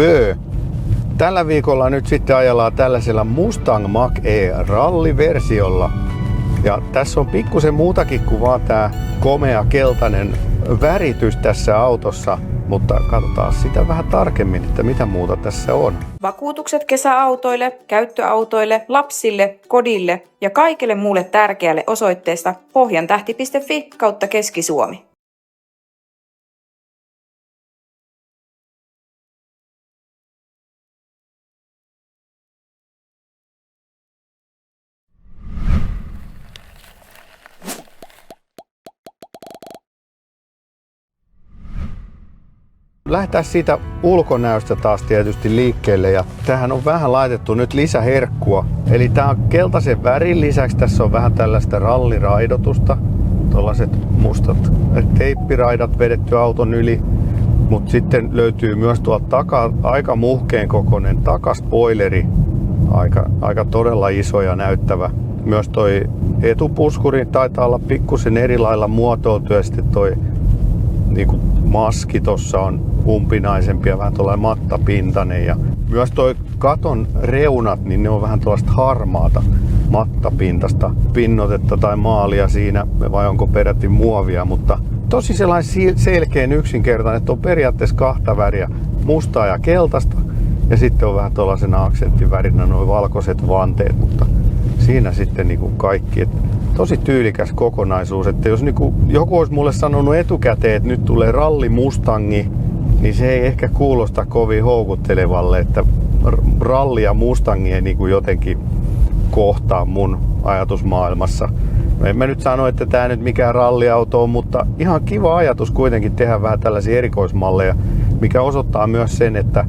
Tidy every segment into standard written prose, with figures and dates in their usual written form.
Bö. Tällä viikolla nyt sitten ajellaan tällaisella Mustang Mach-E ralliversiolla. Ja tässä on pikkusen muutakin kuin vaan tää komea keltainen väritys tässä autossa. Mutta katsotaan sitä vähän tarkemmin, että mitä muuta tässä on. Vakuutukset kesäautoille, käyttöautoille, lapsille, kodille ja kaikille muulle tärkeälle osoitteesta pohjantähti.fi/Keski-Suomi. Lähdetään siitä ulkonäöstä taas tietysti liikkeelle ja tähän on vähän laitettu nyt lisäherkkua. Eli tää on keltaisen värin lisäksi tässä on vähän tällaista ralliraidotusta. Tuollaiset mustat teippiraidat vedetty auton yli. Mutta sitten löytyy myös tuolta takaa aika muhkeen kokoinen takaspoileri. Aika todella iso ja näyttävä. Myös toi etupuskuri taitaa olla pikkusen eri lailla muotoiltu ja sitten toi niinku maski tossa on umpinaisempi ja vähän tuollainen mattapintainen ja myös toi katon reunat, niin ne on vähän tuollaista harmaata mattapintasta pinnotetta tai maalia siinä, vai onko peräti muovia, mutta tosi sellainen selkeän yksinkertainen, että on periaatteessa kahta väriä, mustaa ja keltaista ja sitten on vähän tuollaisena aksenttivärinä nuo valkoiset vanteet, mutta siinä sitten niinku kaikki. Tosi tyylikäs kokonaisuus, että jos niinku joku olisi mulle sanonut etukäteen, että nyt tulee ralli Mustangi, niin se ei ehkä kuulosta kovin houkuttelevalle, että ralli ja Mustangi ei niinku jotenkin kohtaa mun ajatusmaailmassa. En mä nyt sano, että tää nyt mikään ralliauto on, mutta ihan kiva ajatus kuitenkin tehdä vähän tällaisia erikoismalleja, mikä osoittaa myös sen, että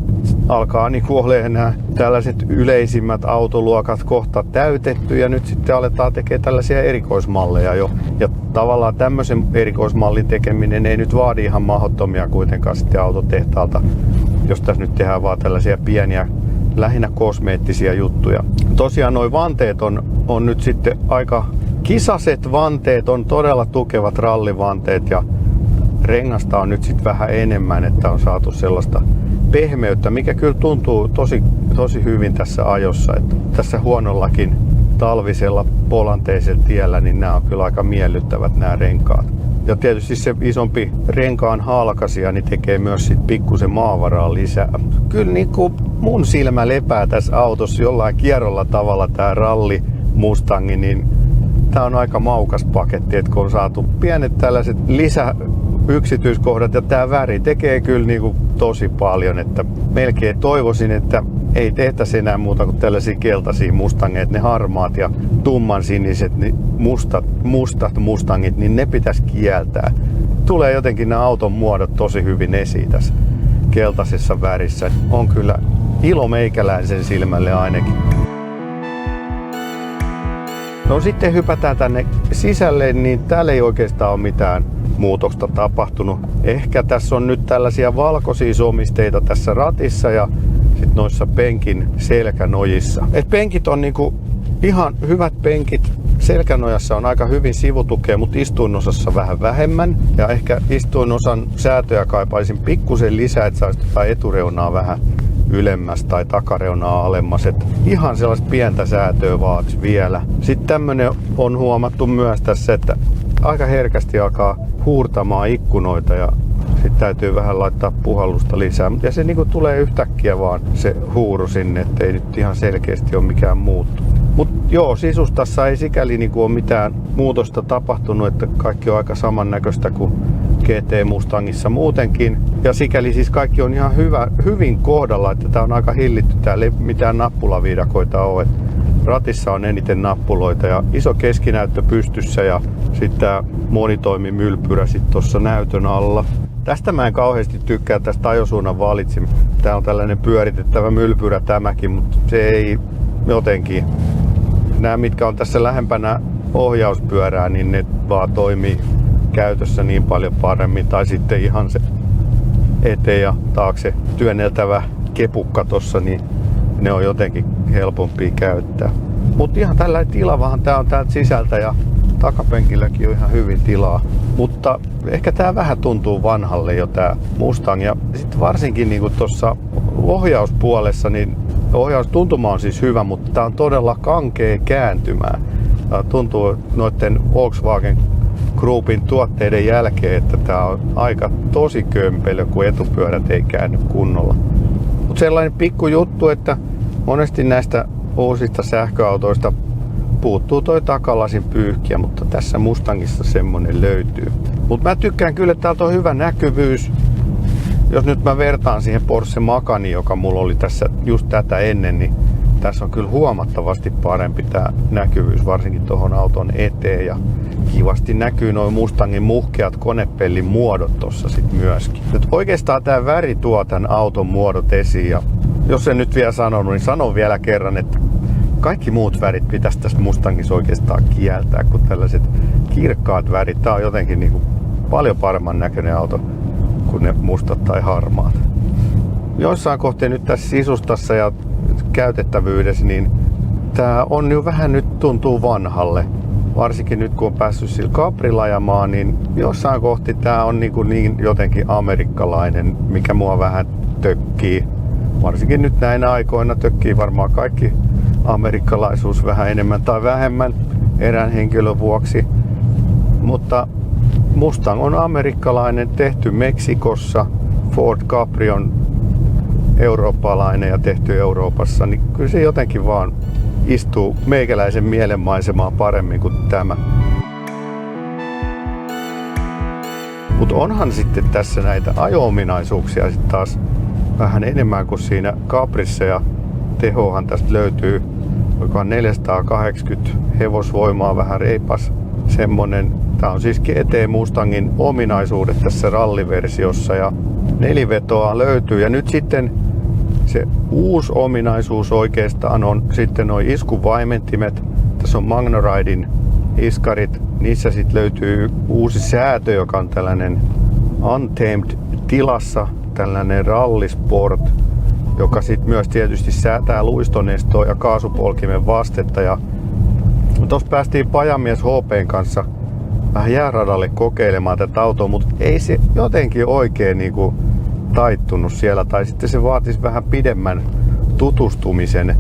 alkaa niinku olemaan nämä tällaiset yleisimmät autoluokat kohta täytetty ja nyt sitten aletaan tekemään tällaisia erikoismalleja jo. Ja tavallaan tämmöisen erikoismallin tekeminen ei nyt vaadi ihan mahdottomia kuitenkaan sitten autotehtaalta, jos tässä nyt tehdään vaan tällaisia pieniä, lähinnä kosmeettisia juttuja. Tosiaan noi vanteet on nyt sitten aika kisaset vanteet, on todella tukevat rallivanteet ja rengasta on nyt sitten vähän enemmän, että on saatu sellaista pehmeyttä, mikä kyllä tuntuu tosi hyvin tässä ajossa. Että tässä huonollakin talvisella polanteisella tiellä, niin nämä on kyllä aika miellyttävät nämä renkaat. Ja tietysti se isompi renkaan halkasia niin tekee myös sit pikkusen maavaraa lisää. Kyllä niin kuin mun silmä lepää tässä autossa jollain kierrolla tavalla tää ralli Mustangi, niin tää on aika maukas paketti, että kun on saatu pienet tällaiset lisäyksityiskohdat ja tää väri tekee kyllä niinku tosi paljon, että melkein toivoisin, että ei tehtäisi enää muuta kuin tällaisia keltaisia Mustangeja, ne harmaat ja tummansiniset niin mustat Mustangit, niin ne pitäisi kieltää. Tulee jotenkin nämä auton muodot tosi hyvin esiin tässä keltaisessa värissä. On kyllä ilo meikäläisen silmälle ainakin. No sitten hypätään tänne sisälle, niin täällä ei oikeastaan ole mitään muutosta tapahtunut. Ehkä tässä on nyt tällaisia valkoisia somisteita tässä ratissa ja sitten noissa penkin selkänojissa. Et penkit on niinku ihan hyvät penkit. Selkänojassa on aika hyvin sivutukea, mutta istuinosassa vähän vähemmän. Ja ehkä istuinosan säätöjä kaipaisin pikkusen lisää, että saisi etureunaa vähän ylemmäs tai takareunaa alemmas. Et ihan sellaista pientä säätöä vaatisi vielä. Sitten tämmönen on huomattu myös tässä, että aika herkästi alkaa huurtamaan ikkunoita ja sitten täytyy vähän laittaa puhallusta lisää. Ja se niinku tulee yhtäkkiä vaan se huuru sinne, ettei nyt ihan selkeästi ole mikään muuttunut. Mutta joo, sisustassa ei sikäli niinku ole mitään muutosta tapahtunut, että kaikki on aika samannäköistä kuin GT Mustangissa muutenkin. Ja sikäli siis kaikki on ihan hyvin kohdalla, että tää on aika hillitty. Täällä ei mitään nappulaviidakoita ole. Ratissa on eniten nappuloita ja iso keskinäyttö pystyssä ja sitten tää monitoimimylpyrä sit tossa näytön alla. Tästä mä en kauheasti tykkää tästä ajosuunnan valitsemista. Tää on tällainen pyöritettävä mylpyrä tämäkin, mutta se ei jotenkin. Nämä mitkä on tässä lähempänä ohjauspyörää, niin ne vaan toimii käytössä niin paljon paremmin. Tai sitten ihan se eteen ja taakse työnneltävä kepukka tossa, niin ne on jotenkin helpompia käyttää. Mutta ihan tällainen tilavahan tää on täältä sisältä ja takapenkilläkin on ihan hyvin tilaa. Mutta ehkä tää vähän tuntuu vanhalle jo tää Mustang. Ja sitten varsinkin niinku tuossa ohjauspuolessa, niin ohjaustuntuma on siis hyvä, mutta tää on todella kankea kääntymää. Tää tuntuu noiden Volkswagen Groupin tuotteiden jälkeen, että tää on aika tosi kömpelö, kun etupyörät ei käänny kunnolla. Mutta sellainen pikku juttu, että monesti näistä uusista sähköautoista puuttuu toi takalasin pyyhkiä, mutta tässä Mustangissa semmonen löytyy. Mutta mä tykkään kyllä, että täältä on hyvä näkyvyys. Jos nyt mä vertaan siihen Porsche Macaniin, joka mulla oli tässä just tätä ennen, niin tässä on kyllä huomattavasti parempi tää näkyvyys, varsinkin tuohon auton eteen. Ja kivasti näkyy noin Mustangin muhkeat konepellin muodot tossa sit myöskin. Nyt oikeastaan tää väri tuo tän auton muodot esiin. Ja jos en nyt vielä sanonut, niin sanon vielä kerran, että kaikki muut värit pitäisi tässä Mustangissa oikeastaan kieltää, kun tällaiset kirkkaat värit. Tää on jotenkin niinku paljon paremman näköinen auto kuin ne mustat tai harmaat. Joissain kohtia nyt tässä sisustassa ja käytettävyydessä, niin tää on jo vähän nyt tuntuu vanhalle. Varsinkin nyt kun on päässyt sillä Caprilla ajamaan, niin jossain kohti tää on niin jotenkin amerikkalainen, mikä mua vähän tökkii. Varsinkin nyt näinä aikoina tökkii varmaan kaikki amerikkalaisuus vähän enemmän tai vähemmän erään henkilön vuoksi. Mutta Mustang on amerikkalainen, tehty Meksikossa, Ford Capri on eurooppalainen ja tehty Euroopassa, niin kyllä se jotenkin vaan istuu meikäläisen mielenmaisemaan paremmin kuin tämä. Mutta onhan sitten tässä näitä ajo-ominaisuuksia sitten taas vähän enemmän kuin siinä Caprissa, ja tehohan tästä löytyy, joka on 480 hevosvoimaa, vähän reipas semmonen. Tää on siis GT Mustangin ominaisuudet tässä ralliversiossa, ja nelivetoa löytyy. Ja nyt sitten se uusi ominaisuus oikeastaan on sitten nuo iskuvaimentimet. Tässä on Magnoridin iskarit. Niissä sitten löytyy uusi säätö, joka on tällainen Untamed tilassa, tällainen rallisport, joka sitten myös tietysti säätää luistonestoa ja kaasupolkimen vastetta. Ja tuossa päästiin Pajamies HP:n kanssa vähän jääradalle kokeilemaan tätä autoa, mutta ei se jotenkin oikein niinku taittunut siellä, tai sitten se vaatisi vähän pidemmän tutustumisen.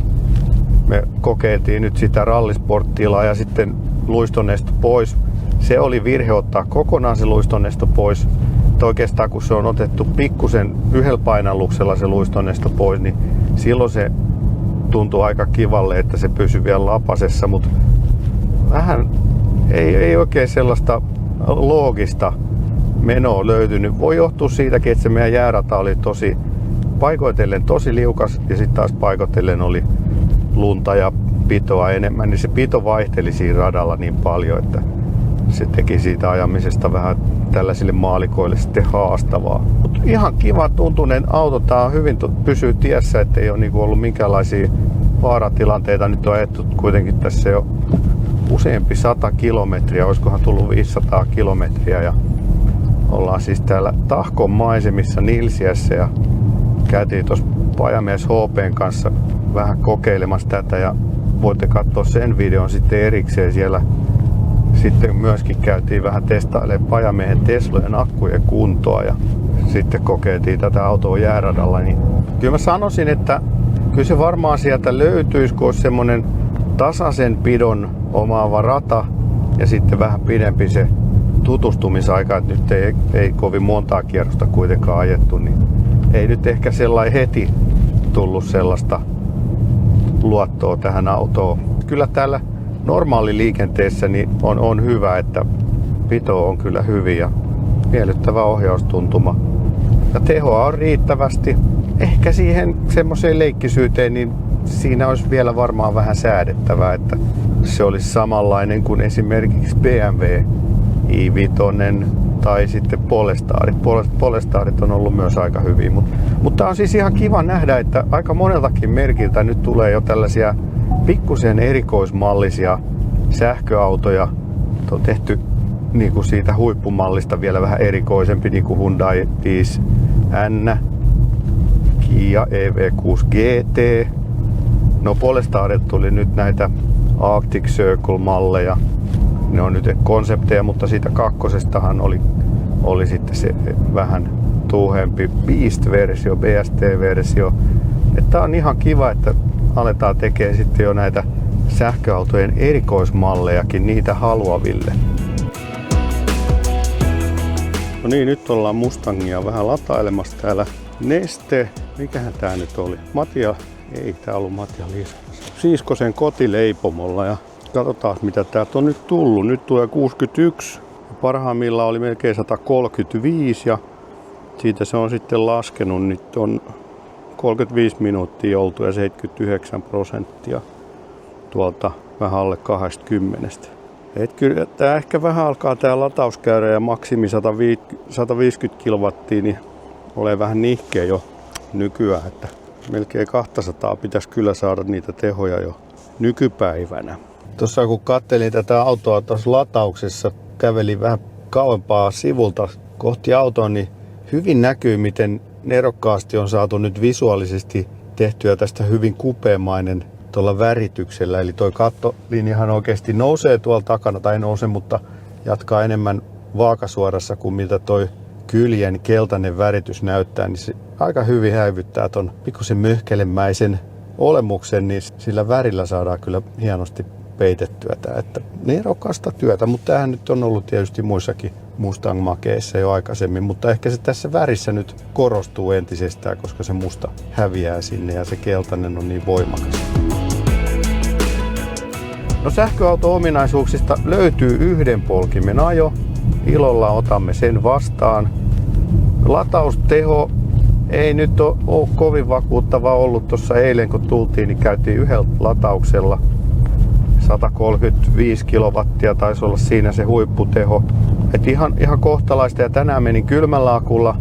Me kokeiltiin nyt sitä rallisport-tilaa ja sitten luistonesto pois. Se oli virhe ottaa kokonaan se luistonesto pois. Että oikeastaan kun se on otettu pikkusen yhdellä painalluksella se luistonesto pois, niin silloin se tuntuu aika kivalle, että se pysyy vielä lapasessa, mutta vähän ei oikein sellaista loogista menoa löytynyt. Voi johtua siitäkin, että se meidän jäärata oli paikoitellen tosi liukas ja sitten taas paikoitellen oli lunta ja pitoa enemmän, niin se pito vaihteli siinä radalla niin paljon, että se teki siitä ajamisesta vähän tällaisille maalikoille sitten haastavaa. Mut ihan kiva tuntunen auto, tää on hyvin pysyy tiessä, ettei ole niinku ollut minkäänlaisia vaaratilanteita. Nyt on ajettu kuitenkin tässä jo useampi 100 kilometriä, olisikohan tullut 500 kilometriä, ja ollaan siis täällä Tahkon maisemissa Nilsiässä ja käytiin tuossa Pajamies HP:n kanssa vähän kokeilemassa tätä, ja voitte katsoa sen videon sitten erikseen. Siellä sitten myöskin käytiin vähän testailemaan Pajamiehen Teslojen akkujen kuntoa ja sitten kokeiltiin tätä autoa jääradalla. Niin kyllä mä sanoisin, että kyllä se varmaan sieltä löytyisi, kun olisi semmonen tasaisen pidon omaava rata ja sitten vähän pidempi se tutustumisaika, että nyt ei kovin montaa kierrosta kuitenkaan ajettu, niin ei nyt ehkä sellainen heti tullut sellaista luottoa tähän autoon. Kyllä täällä normaali liikenteessä niin on hyvä, että pito on kyllä hyvin ja miellyttävä ohjaustuntuma. Ja tehoa on riittävästi. Ehkä siihen semmoiseen leikkisyyteen, niin siinä olisi vielä varmaan vähän säädettävää, että se olisi samanlainen kuin esimerkiksi BMW i5 tai sitten Polestarit. Polestarit on ollut myös aika hyviä, mutta on siis ihan kiva nähdä, että aika moneltakin merkiltä nyt tulee jo tällaisia pikkusen erikoismallisia sähköautoja. On tehty niin kuin siitä huippumallista vielä vähän erikoisempi, niin kuin Hyundai N, Kia EV6 GT. No Polestarit tuli nyt näitä Arctic Circle-malleja. Ne on nyt konsepteja, mutta siitä kakkosestahan oli sitten se vähän tuuhempi Beast-versio, BST-versio. Tää on ihan kiva, että aletaan tekemään sitten jo näitä sähköautojen erikoismallejakin niitä haluaville. No niin, nyt ollaan Mustangia vähän latailemassa täällä. Neste, mikähän tää nyt oli? Ei tää ollut Matia-Liisa. Siiskosen kotileipomolla ja katsotaan mitä täältä on nyt tullut. Nyt tulee 61. Parhaimmillaan oli melkein 135 ja siitä se on sitten laskenut. Nyt on 35 minuuttia oltu ja 79% tuolta vähän alle 20. Et kyllä tää ehkä vähän alkaa tää lataus käydä ja maksimi 150 kilowattia, niin ole vähän nihkeä jo nykyään, että melkein 200 pitäisi kyllä saada niitä tehoja jo nykypäivänä. Tuossa kun katselin tätä autoa tuossa latauksessa, kävelin vähän kauempaa sivulta kohti autoa, niin hyvin näkyy, miten nerokkaasti on saatu nyt visuaalisesti tehtyä tästä hyvin kupeamainen tuolla värityksellä. Eli toi kattolinjahan oikeasti nousee tuolla takana, tai ei nouse, mutta jatkaa enemmän vaakasuorassa kuin miltä toi kyljen keltainen väritys näyttää, niin se aika hyvin häivyttää ton pikkusen möhkelemäisen olemuksen, niin sillä värillä saadaan kyllä hienosti peitettyä tää. Että nerokasta työtä, mutta tämähän nyt on ollut tietysti muissakin Mustang-makeissa jo aikaisemmin, mutta ehkä se tässä värissä nyt korostuu entisestään, koska se musta häviää sinne ja se keltainen on niin voimakas. No sähköauto-ominaisuuksista löytyy yhden polkimen ajo. Ilolla otamme sen vastaan. Latausteho ei nyt ole kovin vakuuttava ollut. Tuossa eilen kun tultiin, niin käytiin yhdellä latauksella. 135 kilowattia taisi olla siinä se huipputeho. Et ihan kohtalaista, ja tänään menin kylmällä akulla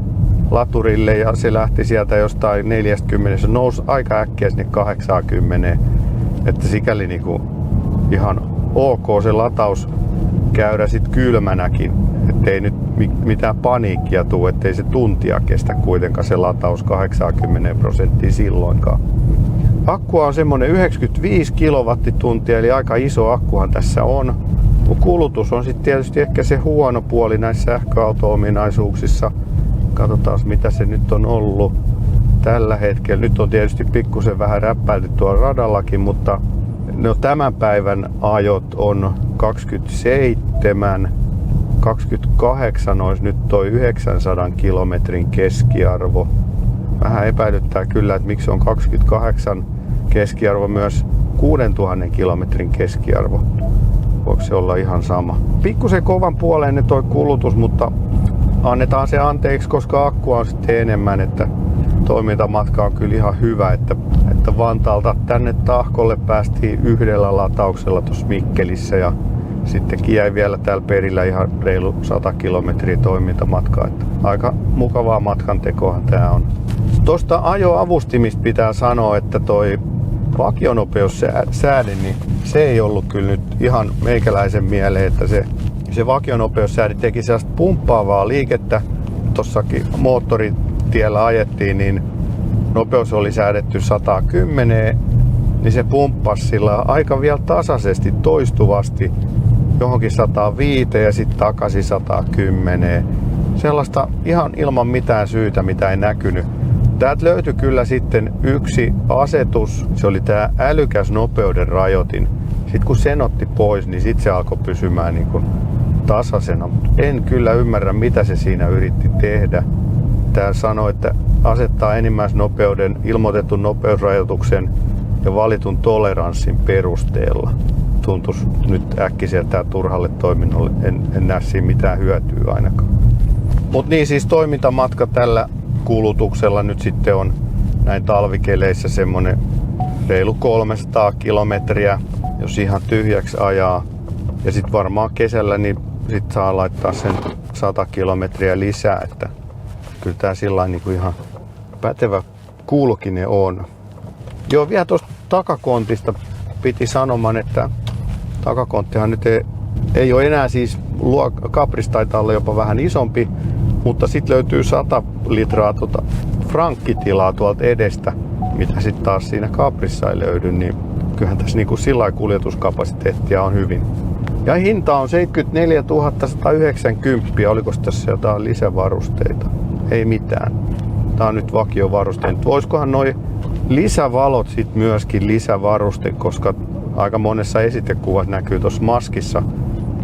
laturille ja se lähti sieltä jostain 40, se nousi aika äkkiä sinne 80. Että sikäli niinku ihan ok se lataus käydä sit kylmänäkin, ettei nyt mitään paniikkia tule, ettei se tuntia kestä kuitenkaan se lataus 80% silloinkaan. Akkua on semmonen 95 kilowattituntia, eli aika iso akkuhan tässä on. Kulutus on sitten tietysti ehkä se huono puoli näissä sähköauto-ominaisuuksissa. Katsotaan mitä se nyt on ollut tällä hetkellä. Nyt on tietysti pikkusen vähän räppäilty tuolla radallakin, mutta no, tämän päivän ajot on 27, 28 olisi nyt toi 900 kilometrin keskiarvo. Vähän epäilyttää kyllä, että miksi on 28 keskiarvo myös 6000 kilometrin keskiarvo. Voiko se olla ihan sama? Pikkusen kovan puoleen toi kulutus, mutta annetaan se anteeksi, koska akkua on sitten enemmän, että toimintamatka on kyllä ihan hyvä, että Vantaalta tänne Tahkolle päästiin yhdellä latauksella tuossa Mikkelissä ja sittenkin jäi vielä täällä perillä ihan reilu 100 kilometriä toimintamatkaa, että aika mukavaa matkantekoa tää on. Tuosta ajoavustimista pitää sanoa, että toi vakionopeussääde, niin se ei ollut kyllä nyt ihan meikäläisen mieleen, että se vakionopeussääde teki sellaista pumppaavaa liikettä. Tossakin moottoritiellä ajettiin, niin nopeus oli säädetty 110, niin se pumppasi sillä aika vielä tasaisesti toistuvasti johonkin 105 ja sitten takaisin 110. Sellaista ihan ilman mitään syytä, mitä ei näkynyt. Täältä löytyi kyllä sitten yksi asetus, se oli tää älykäs nopeuden rajoitin. Sitten kun sen otti pois, niin sitten se alkoi pysymään niin kuin tasaisena. En kyllä ymmärrä, mitä se siinä yritti tehdä. Tää sanoi, että asettaa enimmäisnopeuden, ilmoitetun nopeusrajoituksen ja valitun toleranssin perusteella. Tuntuisi nyt äkkiseltään turhalle toiminnolle. En näe siinä mitään hyötyä ainakaan. Mut niin, siis toimintamatka tällä kulutuksella nyt sitten on näin talvikeleissä semmonen reilu 300 kilometriä, jos ihan tyhjäksi ajaa. Ja sitten varmaan kesällä niin sit saa laittaa sen 100 kilometriä lisää, että kyllä tää sillain niinku ihan pätevä kulkinen on. Joo, vielä tuosta takakontista piti sanomaan, että takakonttihan nyt ei ole enää siis, Capris taitaa olla jopa vähän isompi, mutta sitten löytyy 100 litraa frankkitilaa tuolta edestä, mitä sitten taas siinä Caprissa ei löydy, niin kyllähän tässä niinku sillai kuljetuskapasiteettia on hyvin. Ja hinta on 74 190, oliko tässä jotain lisävarusteita? Ei mitään. Tää on nyt vakiovarusteet. Voisikohan noi lisävalot sit myöskin lisävaruste, koska aika monessa esitekuvassa näkyy tuossa maskissa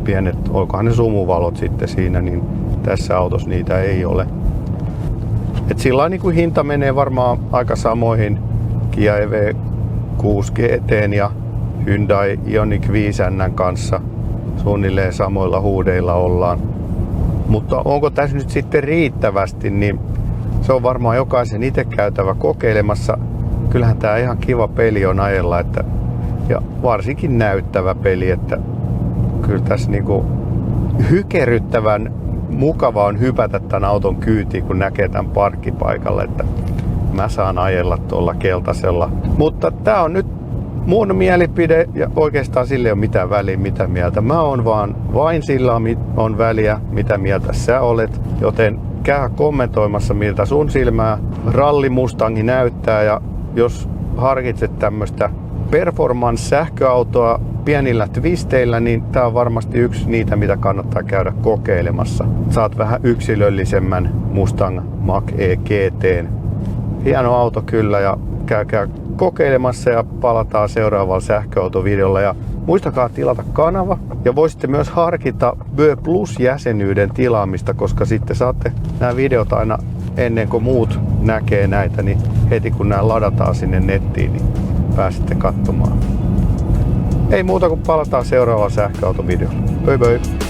pienet, olikohan ne sumuvalot sitten siinä, niin tässä autossa niitä ei ole. Et sillä niin kuin hinta menee varmaan aika samoihin Kia EV6 GT:n ja Hyundai Ioniq 5N:n kanssa. Suunnilleen samoilla huudeilla ollaan. Mutta onko tässä nyt sitten riittävästi, niin se on varmaan jokaisen itse käytävä kokeilemassa. Kyllähän tää ihan kiva peli on ajella, ja varsinkin näyttävä peli, että kyllä tässä niinku hykerryttävän mukava on hypätä tämän auton kyytiin, kun näkee tämän parkkipaikalla, että mä saan ajella tuolla keltaisella. Mutta tää on nyt mun mielipide ja oikeastaan sille ei ole mitään väliä, mitä mieltä mä oon, vain sillä on väliä, mitä mieltä sä olet. Joten käy kommentoimassa, miltä sun silmää ralli Mustangi näyttää, ja jos harkitset tämmöstä performance-sähköautoa pienillä twisteillä, niin tää on varmasti yksi niitä, mitä kannattaa käydä kokeilemassa. Saat vähän yksilöllisemmän Mustang Mach-E GT:n. Hieno auto kyllä, ja käykää kokeilemassa ja palataan seuraavalla sähköautovideolla. Ja muistakaa tilata kanava, ja voisitte myös harkita Bö Plus-jäsenyyden tilaamista, koska sitten saatte nämä videot aina ennen kuin muut näkee näitä, niin heti kun nämä ladataan sinne nettiin, niin pääsette katsomaan. Ei muuta kuin palataan seuraavalla sähköautovideolla. Bye bye!